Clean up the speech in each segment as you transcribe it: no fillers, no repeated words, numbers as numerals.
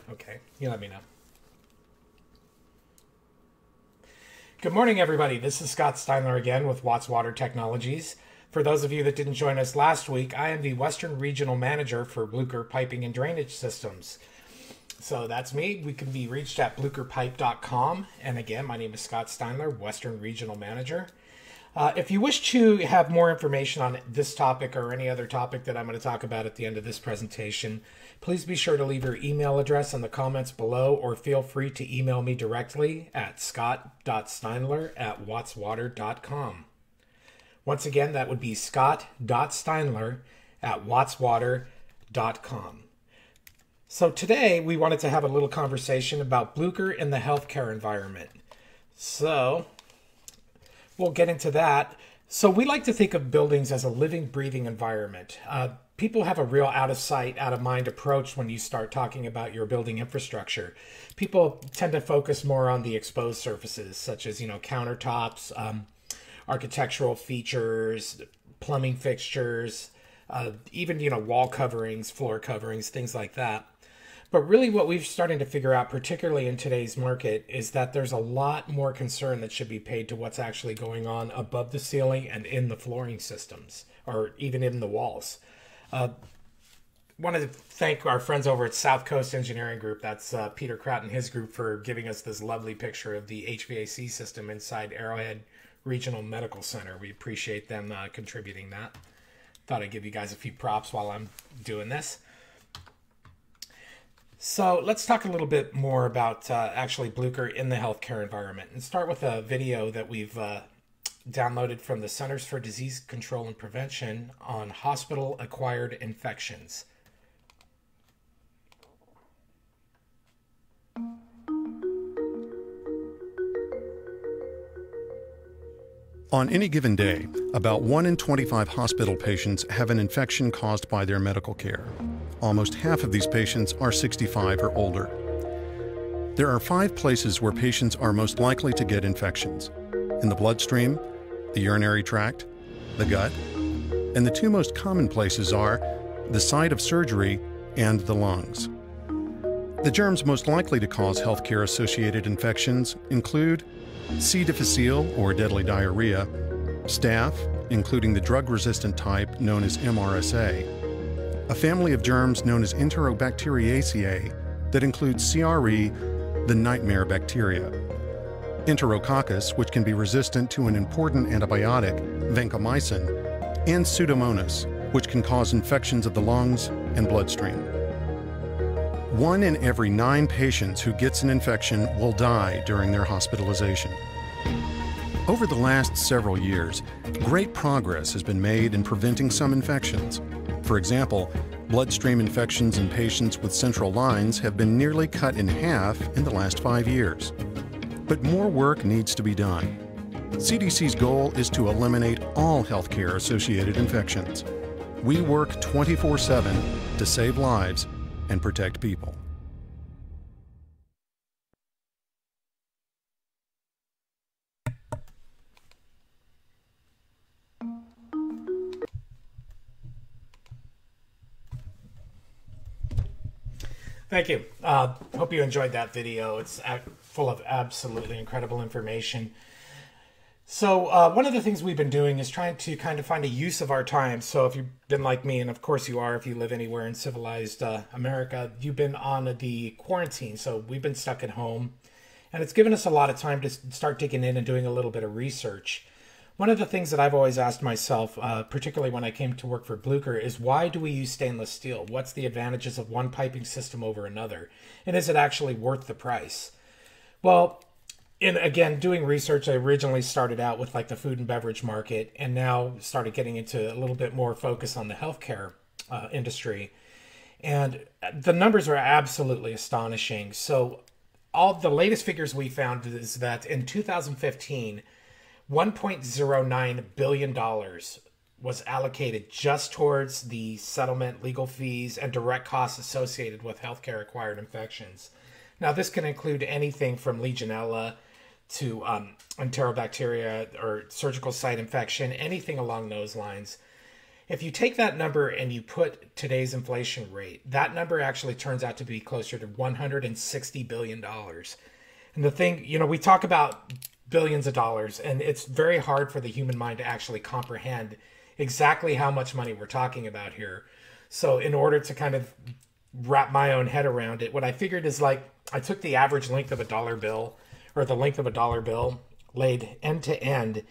Okay, you let me know. Good morning, everybody. This is Scott Steinler again with Watts Water Technologies. For those of you that didn't join us last week, I am the Western Regional Manager for Blucher Piping and Drainage Systems. So that's me. We can be reached at blucherpipe.com. And again, my name is Scott Steinler, Western Regional Manager. If you wish to have more information on this topic or any other topic that I'm going to talk about at the end of this presentation, please be sure to leave your email address in the comments below, or feel free to email me directly at scott.steinler@wattswater.com. Once again, that would be scott.steinler@wattswater.com. So today we wanted to have a little conversation about Blucher in the healthcare environment. So we'll get into that. So we like to think of buildings as a living, breathing environment. People have a real out of sight, out of mind approach when you start talking about your building infrastructure. People tend to focus more on the exposed surfaces, such as, countertops, architectural features, plumbing fixtures, even, wall coverings, floor coverings, things like that. But really what we're starting to figure out, particularly in today's market, is that there's a lot more concern that should be paid to what's actually going on above the ceiling and in the flooring systems, or even in the walls. Want to thank our friends over at South Coast Engineering Group. That's Peter Kraut and his group for giving us this lovely picture of the HVAC system inside Arrowhead Regional Medical Center. We appreciate them contributing that. Thought I'd give you guys a few props while I'm doing this. So let's talk a little bit more about actually Blucher in the healthcare environment, and start with a video that we've downloaded from the Centers for Disease Control and Prevention on hospital-acquired infections. On any given day, about 1 in 25 hospital patients have an infection caused by their medical care. Almost half of these patients are 65 or older. There are 5 places where patients are most likely to get infections: in the bloodstream, the urinary tract, the gut, and the 2 most common places are the site of surgery and the lungs. The germs most likely to cause healthcare-associated infections include C. difficile or deadly diarrhea, staph, including the drug-resistant type known as MRSA, a family of germs known as Enterobacteriaceae that includes CRE, the nightmare bacteria, Enterococcus, which can be resistant to an important antibiotic, vancomycin, and Pseudomonas, which can cause infections of the lungs and bloodstream. 1 in every 9 patients who gets an infection will die during their hospitalization. Over the last several years, great progress has been made in preventing some infections. For example, bloodstream infections in patients with central lines have been nearly cut in half in the last 5 years. But more work needs to be done. CDC's goal is to eliminate all healthcare-associated infections. We work 24/7 to save lives and protect people. Thank you. Hope you enjoyed that video. It's full of absolutely incredible information. So one of the things we've been doing is trying to kind of find a use of our time. So if you've been like me, and of course you are if you live anywhere in civilized America, you've been on the quarantine. So we've been stuck at home, and it's given us a lot of time to start digging in and doing a little bit of research. One of the things that I've always asked myself, particularly when I came to work for Blucher, is why do we use stainless steel? What's the advantages of one piping system over another? And is it actually worth the price? Well, again, doing research, I originally started out with like the food and beverage market, and now started getting into a little bit more focus on the healthcare industry. And the numbers are absolutely astonishing. So all the latest figures we found is that in 2015, $1.09 billion was allocated just towards the settlement, legal fees, and direct costs associated with healthcare-acquired infections. Now, this can include anything from Legionella to enterobacteria or surgical site infection, anything along those lines. If you take that number and you put today's inflation rate, that number actually turns out to be closer to $160 billion. And the thing, we talk about billions of dollars, and it's very hard for the human mind to actually comprehend exactly how much money we're talking about here. So in order to kind of wrap my own head around it, what I figured is I took the average length of a dollar bill, or the length of a dollar bill, laid end to end,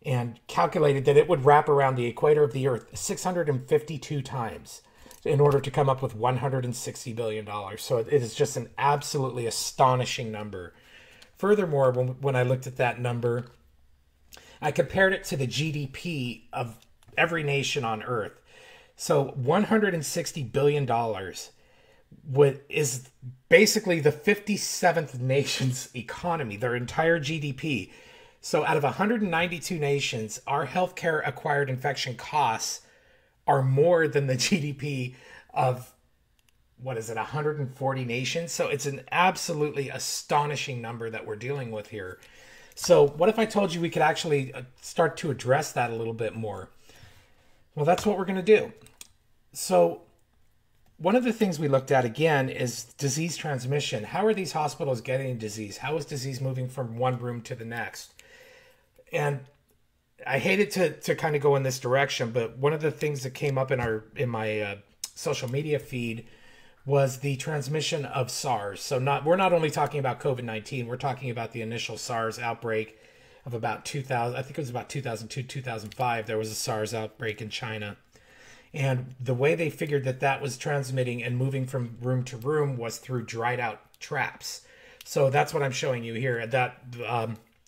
and calculated that it would wrap around the equator of the Earth 652 times in order to come up with $160 billion. So it is just an absolutely astonishing number. Furthermore, when I looked at that number, I compared it to the GDP of every nation on Earth. So $160 billion is basically the 57th nation's economy, their entire GDP. So out of 192 nations, our healthcare acquired infection costs are more than the GDP of, 140 nations. So it's an absolutely astonishing number that we're dealing with here. So what if I told you we could actually start to address that a little bit more? Well, that's what we're going to do. So one of the things we looked at again is disease transmission. How are these hospitals getting disease? How is disease moving from one room to the next? And I hated to kind of go in this direction, but one of the things that came up in my social media feed was the transmission of SARS. So we're not only talking about COVID-19, we're talking about the initial SARS outbreak of about 2000. I think it was about 2002, 2005. There was a SARS outbreak in China. And the way they figured that was transmitting and moving from room to room was through dried out traps. So that's what I'm showing you here. That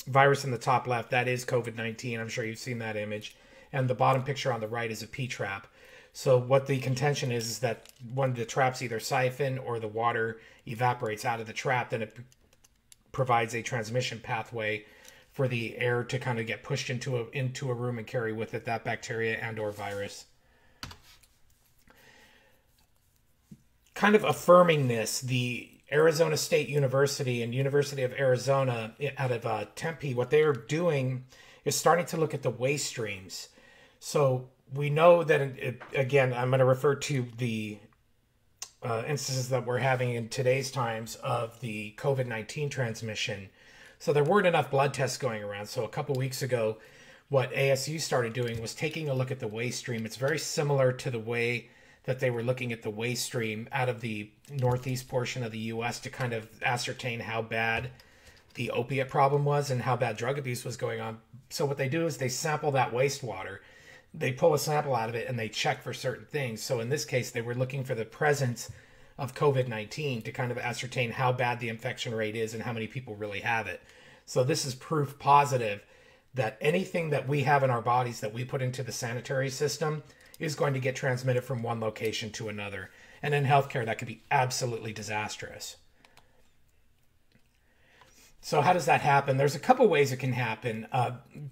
virus in the top left, that is COVID-19. I'm sure you've seen that image. And the bottom picture on the right is a P-trap. So what the contention is that when the traps either siphon or the water evaporates out of the trap, then it provides a transmission pathway for the air to kind of get pushed into a room and carry with it that bacteria and or virus. Kind of affirming this, the Arizona State University and University of Arizona out of Tempe, what they are doing is starting to look at the waste streams. So we know that, again, I'm going to refer to the instances that we're having in today's times of the COVID-19 transmission. So there weren't enough blood tests going around. So a couple weeks ago, what ASU started doing was taking a look at the waste stream. It's very similar to the way that they were looking at the waste stream out of the northeast portion of the U.S. to kind of ascertain how bad the opiate problem was and how bad drug abuse was going on. So what they do is they sample that wastewater. They pull a sample out of it and they check for certain things. So in this case, they were looking for the presence of COVID-19 to kind of ascertain how bad the infection rate is and how many people really have it. So this is proof positive that anything that we have in our bodies that we put into the sanitary system is going to get transmitted from one location to another. And in healthcare, that could be absolutely disastrous. So how does that happen? There's a couple ways it can happen.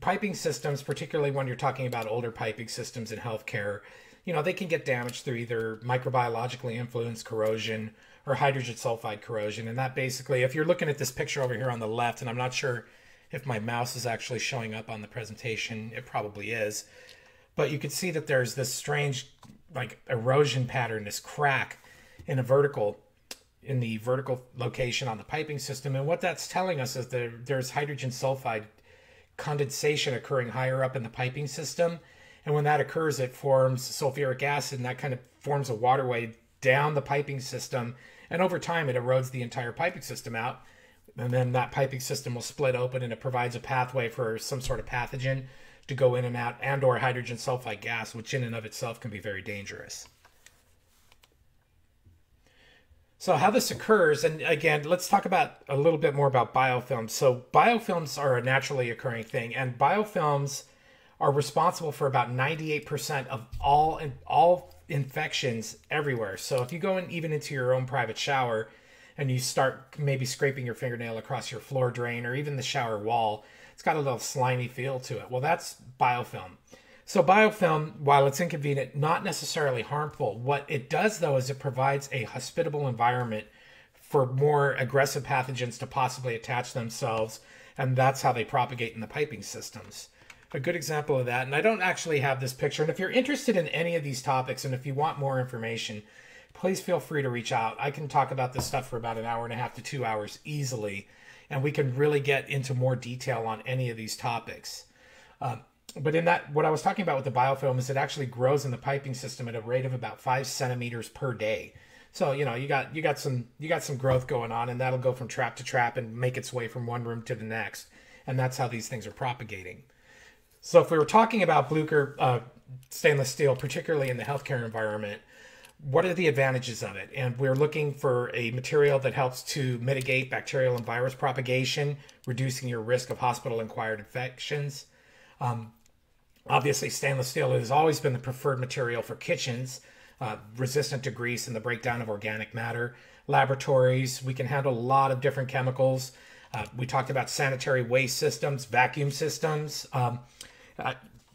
Piping systems, particularly when you're talking about older piping systems in healthcare, they can get damaged through either microbiologically influenced corrosion or hydrogen sulfide corrosion. And that basically, if you're looking at this picture over here on the left, and I'm not sure if my mouse is actually showing up on the presentation, it probably is. But you can see that there's this strange erosion pattern, this crack in the vertical location on the piping system. And what that's telling us is that there's hydrogen sulfide condensation occurring higher up in the piping system. And when that occurs, it forms sulfuric acid, and that kind of forms a waterway down the piping system. And over time, it erodes the entire piping system out. And then that piping system will split open, and it provides a pathway for some sort of pathogen to go in and out, and or hydrogen sulfide gas, which in and of itself can be very dangerous. So how this occurs, and again, let's talk about a little bit more about biofilms. So biofilms are a naturally occurring thing, and biofilms are responsible for about 98% of all infections everywhere. So if you go even into your own private shower and you start maybe scraping your fingernail across your floor drain or even the shower wall, it's got a little slimy feel to it. Well, that's biofilm. So biofilm, while it's inconvenient, not necessarily harmful. What it does, though, is it provides a hospitable environment for more aggressive pathogens to possibly attach themselves, and that's how they propagate in the piping systems. a good example of that. And I don't actually have this picture. And if you're interested in any of these topics and if you want more information, please feel free to reach out. I can talk about this stuff for about an hour and a half to 2 hours easily. And we can really get into more detail on any of these topics. But in that, what I was talking about with the biofilm is it actually grows in the piping system at a rate of about 5 centimeters per day. So, you know, you got some growth going on, and that'll go from trap to trap and make its way from one room to the next. And that's how these things are propagating. So if we were talking about Blucher stainless steel, particularly in the healthcare environment, what are the advantages of it? And we're looking for a material that helps to mitigate bacterial and virus propagation, reducing your risk of hospital-acquired infections. Obviously, stainless steel has always been the preferred material for kitchens, resistant to grease and the breakdown of organic matter. Laboratories, we can handle a lot of different chemicals. We talked about sanitary waste systems, vacuum systems. A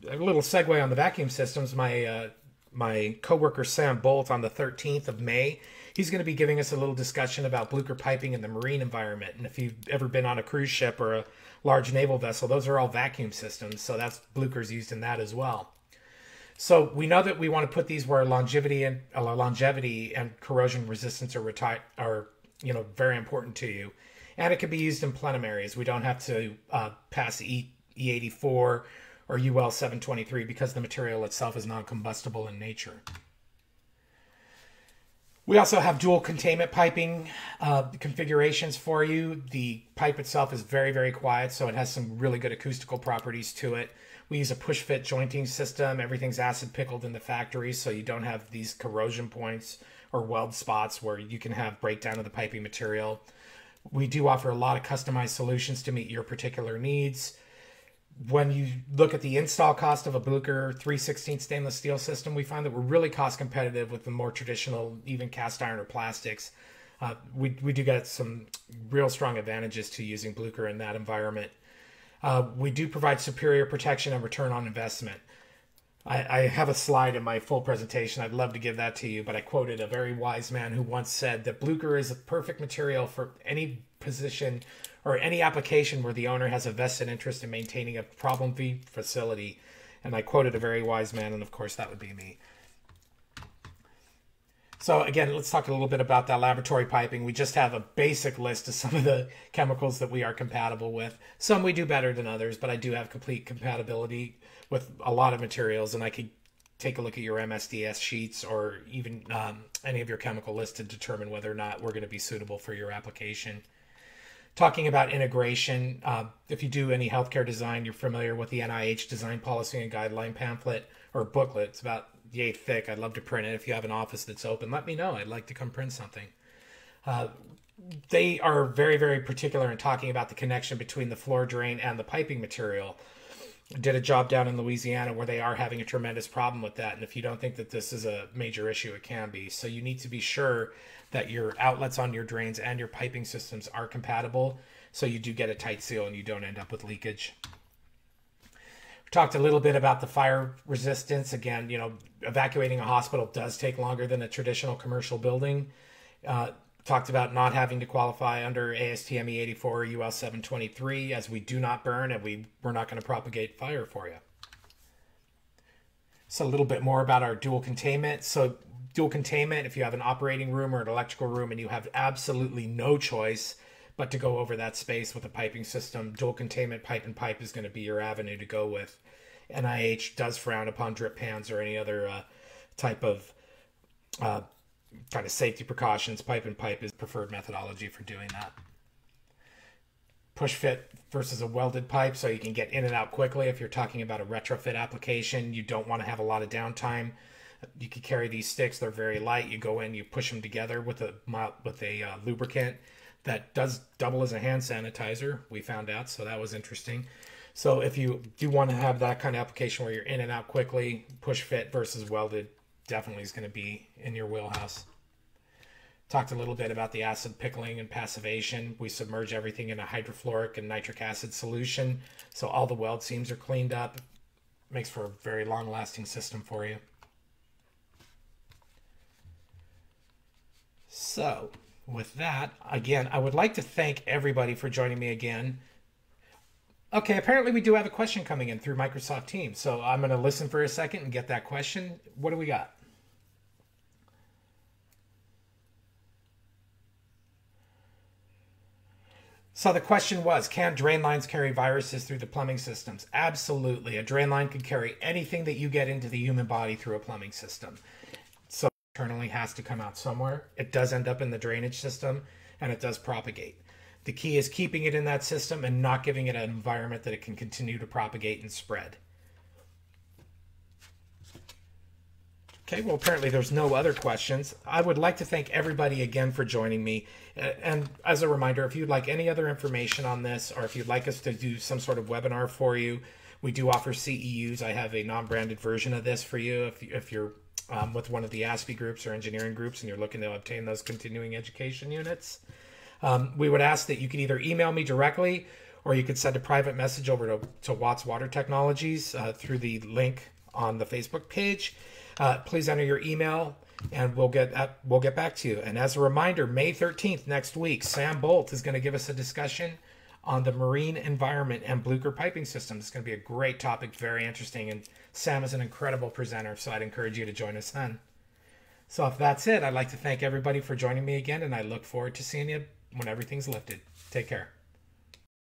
little segue on the vacuum systems. My coworker Sam Bolt on the 13th of May, he's going to be giving us a little discussion about Blucher piping in the marine environment. And if you've ever been on a cruise ship or a large naval vessel, those are all vacuum systems. So that's Blucher's used in that as well. So we know that we want to put these where longevity and corrosion resistance are very important to you. And it can be used in plenum areas. We don't have to pass E84 or UL 723 because the material itself is non-combustible in nature. We also have dual containment piping configurations for you. The pipe itself is very, very quiet, so it has some really good acoustical properties to it. We use a push-fit jointing system. Everything's acid pickled in the factory, so you don't have these corrosion points or weld spots where you can have breakdown of the piping material. We do offer a lot of customized solutions to meet your particular needs. When you look at the install cost of a Blucher 3/16 stainless steel system, we find that we're really cost competitive with the more traditional, even cast iron or plastics. We do get some real strong advantages to using Blucher in that environment. We do provide superior protection and return on investment. I have a slide in my full presentation. I'd love to give that to you, but I quoted a very wise man who once said that Blucher is a perfect material for any position or any application where the owner has a vested interest in maintaining a problem-free facility. And I quoted a very wise man, and of course that would be me. So again, let's talk a little bit about that laboratory piping. We just have a basic list of some of the chemicals that we are compatible with. Some we do better than others, but I do have complete compatibility with a lot of materials, and I could take a look at your MSDS sheets or even any of your chemical lists to determine whether or not we're going to be suitable for your application. Talking about integration, if you do any healthcare design, you're familiar with the NIH design policy and guideline pamphlet or booklet. It's about yay thick. I'd love to print it. If you have an office that's open, let me know. I'd like to come print something. They are very, very particular in talking about the connection between the floor drain and the piping material. Did a job down in Louisiana where they are having a tremendous problem with that. And if you don't think that this is a major issue, it can be. So you need to be sure that your outlets on your drains and your piping systems are compatible, so you do get a tight seal and you don't end up with leakage. We talked a little bit about the fire resistance. Again, evacuating a hospital does take longer than a traditional commercial building. Talked about not having to qualify under ASTM E84 or UL 723, as we do not burn and we're not going to propagate fire for you. So a little bit more about our dual containment. So dual containment, if you have an operating room or an electrical room and you have absolutely no choice but to go over that space with a piping system, dual containment pipe and pipe is going to be your avenue to go with. NIH does frown upon drip pans or any other type of kind of safety precautions. Pipe and pipe is preferred methodology for doing that. Push fit versus a welded pipe, so you can get in and out quickly. If you're talking about a retrofit application, you don't want to have a lot of downtime. You can carry these sticks. They're very light. You go in, you push them together with a lubricant that does double as a hand sanitizer, we found out, so that was interesting. So if you do want to have that kind of application where you're in and out quickly, push fit versus welded definitely is going to be in your wheelhouse. Talked a little bit about the acid pickling and passivation. We submerge everything in a hydrofluoric and nitric acid solution, so all the weld seams are cleaned up. Makes for a very long-lasting system for you. So, with that, again, I would like to thank everybody for joining me again. Okay, apparently we do have a question coming in through Microsoft Teams. So I'm going to listen for a second and get that question. What do we got? So the question was, can drain lines carry viruses through the plumbing systems? Absolutely. A drain line can carry anything that you get into the human body through a plumbing system. So it internally has to come out somewhere. It does end up in the drainage system, and it does propagate. The key is keeping it in that system and not giving it an environment that it can continue to propagate and spread. Okay, well, apparently there's no other questions. I would like to thank everybody again for joining me. And as a reminder, if you'd like any other information on this, or if you'd like us to do some sort of webinar for you, we do offer CEUs. I have a non-branded version of this for you if you're with one of the ASPE groups or engineering groups and you're looking to obtain those continuing education units. We would ask that you could either email me directly or you could send a private message over to Watts Water Technologies through the link on the Facebook page. Please enter your email and we'll get back to you. And as a reminder, May 13th next week, Sam Bolt is going to give us a discussion on the marine environment and Blucher piping systems. It's going to be a great topic, very interesting, and Sam is an incredible presenter, so I'd encourage you to join us then. So if that's it, I'd like to thank everybody for joining me again, and I look forward to seeing you when everything's lifted. Take care.